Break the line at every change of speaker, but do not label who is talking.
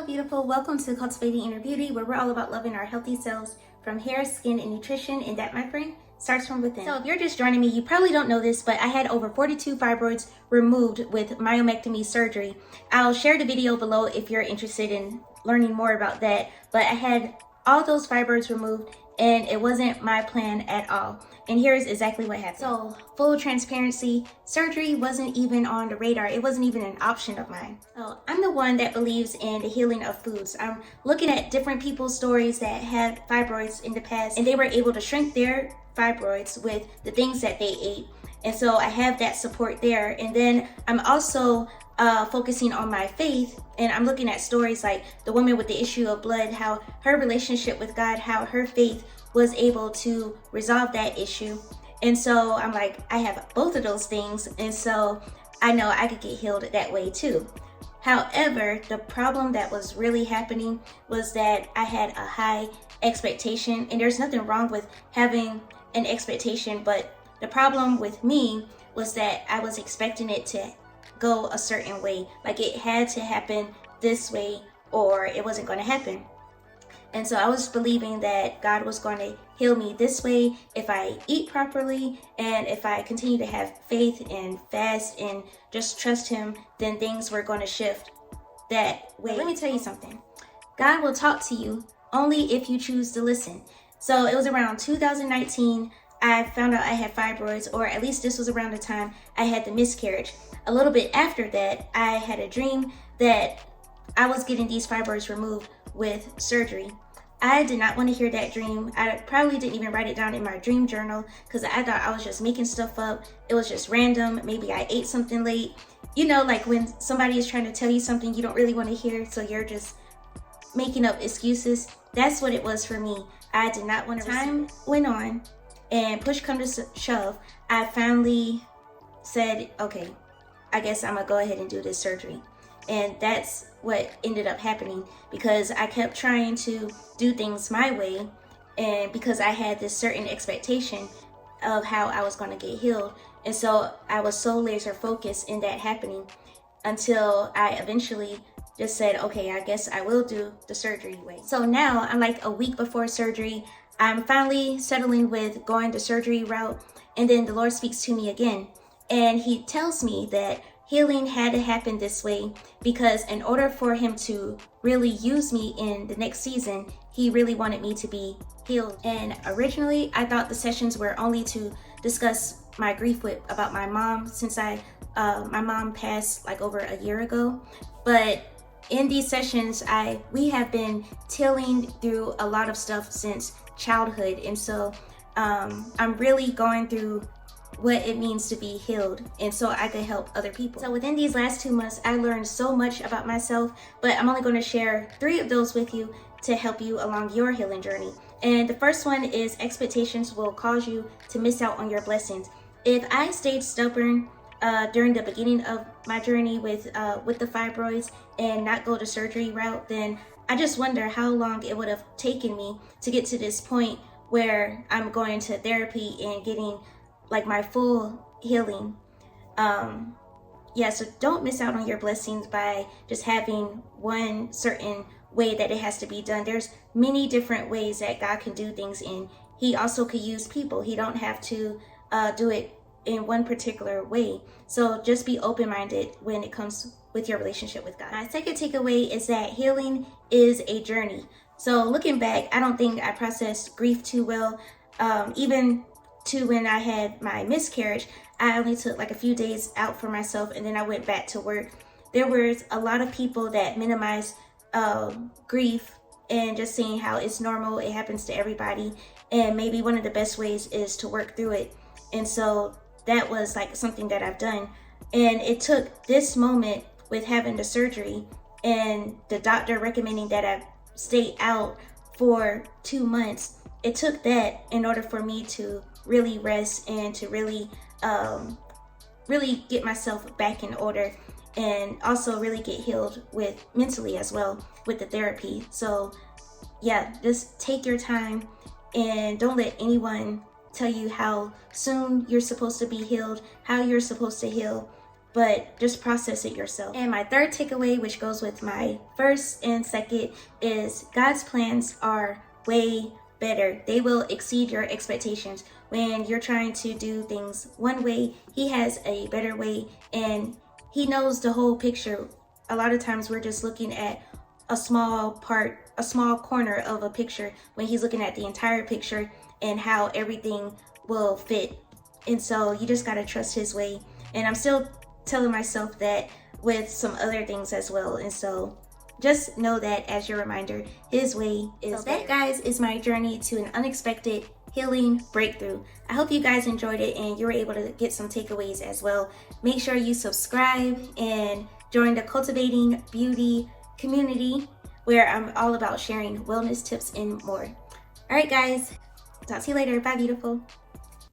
beautiful. Welcome to Cultivating Inner Beauty, where we're all about loving our healthy selves from hair, skin, and nutrition. And that, my friend, starts from within. So if you're just joining me, you probably don't know this, but I had over 42 fibroids removed with myomectomy surgery. I'll share the video below if you're interested in learning more about that. But I had all those fibroids removed, and it wasn't my plan at all. And here's exactly what happened. So, full transparency, surgery wasn't even on the radar. It wasn't even an option of mine. So, I'm the one that believes in the healing of foods. I'm looking at different people's stories that had fibroids in the past, and they were able to shrink their fibroids with the things that they ate. And so I have that support there. And then I'm also focusing on my faith, and I'm looking at stories like the woman with the issue of blood, how her relationship with God, how her faith was able to resolve that issue. And so I'm like, I have both of those things, and so I know I could get healed that way too. However, the problem that was really happening was that I had a high expectation, and there's nothing wrong with having an expectation, but the problem with me was that I was expecting it to go a certain way, like it had to happen this way or it wasn't going to happen. And so I was believing that God was going to heal me this way if I eat properly, and if I continue to have faith and fast and just trust Him, then things were going to shift that way. But let me tell you something. God will talk to you only if you choose to listen. So it was around 2019 I found out I had fibroids, or at least this was around the time I had the miscarriage. A little bit after that, I had a dream that I was getting these fibroids removed with surgery. I did not want to hear that dream. I probably didn't even write it down in my dream journal because I thought I was just making stuff up. It was just random. Maybe I ate something late. You know, like when somebody is trying to tell you something you don't really want to hear, so you're just making up excuses. That's what it was for me. I did not want to. Time went on, and push come to shove, I finally said, okay, I guess I'm gonna go ahead and do this surgery. And that's what ended up happening, because I kept trying to do things my way, and because I had this certain expectation of how I was going to get healed. And so I was so laser focused in that happening until I eventually just said, okay, I guess I will do the surgery way. So now I'm like a week before surgery. I'm finally settling with going the surgery route, and then the Lord speaks to me again, and He tells me that healing had to happen this way because in order for Him to really use me in the next season, He really wanted me to be healed. And originally, I thought the sessions were only to discuss my grief about my mom, since my mom passed like over a year ago. But in these sessions, we have been tilling through a lot of stuff since childhood, and so I'm really going through what it means to be healed, and so I could help other people. So within these last 2 months, I learned so much about myself, but I'm only going to share 3 of those with you to help you along your healing journey. And the first one is expectations will cause you to miss out on your blessings. If I stayed stubborn during the beginning of my journey with the fibroids and not go the surgery route, then I just wonder how long it would have taken me to get to this point where I'm going to therapy and getting like my full healing. So don't miss out on your blessings by just having one certain way that it has to be done. There's many different ways that God can do things in. He also could use people. He don't have to do it in one particular way. So just be open-minded when it comes with your relationship with God. My second takeaway is that healing is a journey. So looking back, I don't think I processed grief too well. Even to when I had my miscarriage, I only took like a few days out for myself, and then I went back to work. There was a lot of people that minimized grief and just saying how it's normal, it happens to everybody, and maybe one of the best ways is to work through it. And so that was like something that I've done. And it took this moment with having the surgery and the doctor recommending that I stay out for 2 months. It took that in order for me to really rest and to really get myself back in order, and also really get healed with mentally as well with the therapy. So yeah, just take your time and don't let anyone tell you how soon you're supposed to be healed, how you're supposed to heal. but just process it yourself. And my third takeaway, which goes with my first and second, is God's plans are way better. They will exceed your expectations. When you're trying to do things one way, He has a better way, and He knows the whole picture. A lot of times we're just looking at a small part, a small corner of a picture, when He's looking at the entire picture and how everything will fit. And so you just gotta trust His way. And I'm still telling myself that with some other things as well. And so just know that as your reminder, His way is better. That, guys, is my journey to an unexpected healing breakthrough. I hope you guys enjoyed it and you were able to get some takeaways as well. Make sure you subscribe and join the Cultivating Beauty community, where I'm all about sharing wellness tips and more. All right, guys, talk to you later. Bye, beautiful.